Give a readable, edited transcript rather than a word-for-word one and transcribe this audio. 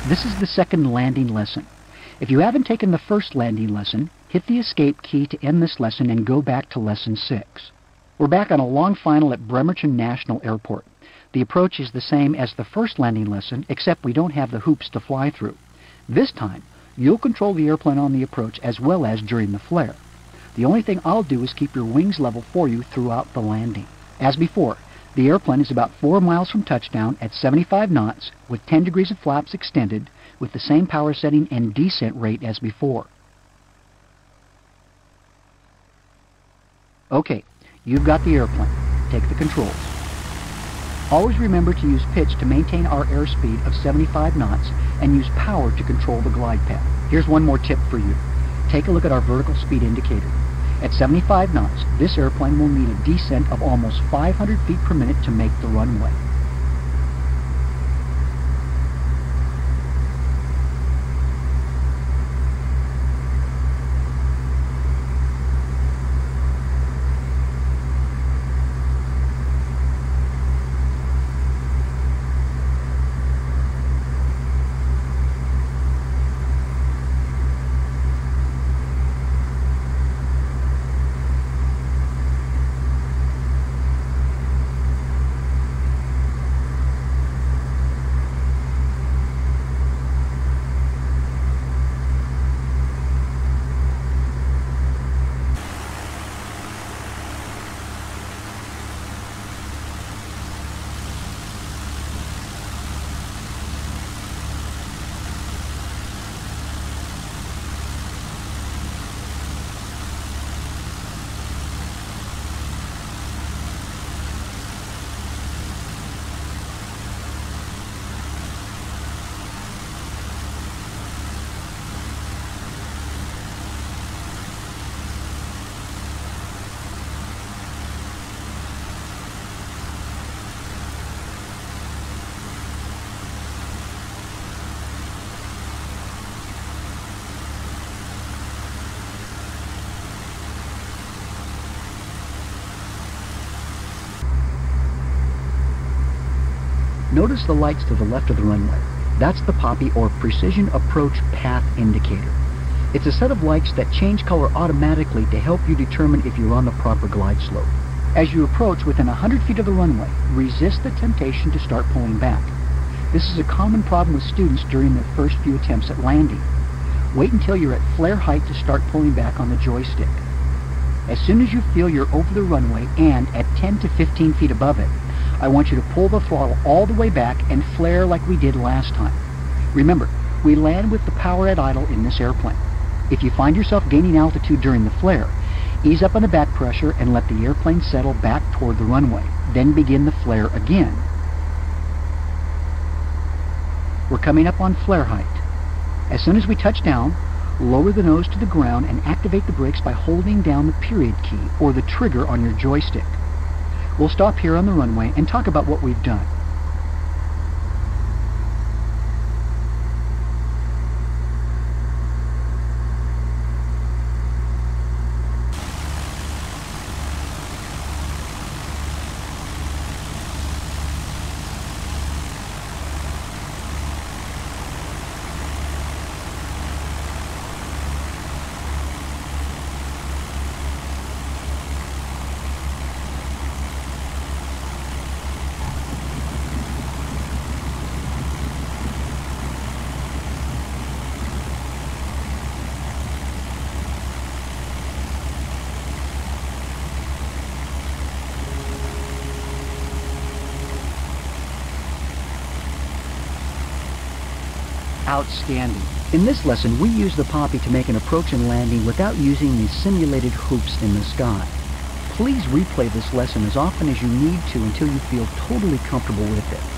This is the second landing lesson. If you haven't taken the first landing lesson, hit the escape key to end this lesson and go back to lesson 6. We're back on a long final at Bremerton National Airport. The approach is the same as the first landing lesson, except we don't have the hoops to fly through. This time, you'll control the airplane on the approach as well as during the flare. The only thing I'll do is keep your wings level for you throughout the landing. As before, the airplane is about 4 miles from touchdown at 75 knots with 10 degrees of flaps extended with the same power setting and descent rate as before. Okay, you've got the airplane. Take the controls. Always remember to use pitch to maintain our airspeed of 75 knots and use power to control the glide path. Here's one more tip for you. Take a look at our vertical speed indicator. At 75 knots, this airplane will need a descent of almost 500 feet per minute to make the runway. Notice the lights to the left of the runway. That's the PAPI, or Precision Approach Path Indicator. It's a set of lights that change color automatically to help you determine if you're on the proper glide slope. As you approach within 100 feet of the runway, resist the temptation to start pulling back. This is a common problem with students during their first few attempts at landing. Wait until you're at flare height to start pulling back on the joystick. As soon as you feel you're over the runway and at 10 to 15 feet above it, I want you to pull the throttle all the way back and flare like we did last time. Remember, we land with the power at idle in this airplane. If you find yourself gaining altitude during the flare, ease up on the back pressure and let the airplane settle back toward the runway. Then begin the flare again. We're coming up on flare height. As soon as we touch down, lower the nose to the ground and activate the brakes by holding down the period key or the trigger on your joystick. We'll stop here on the runway and talk about what we've done. Outstanding. In this lesson, we use the PAPI to make an approach and landing without using the simulated hoops in the sky. Please replay this lesson as often as you need to until you feel totally comfortable with it.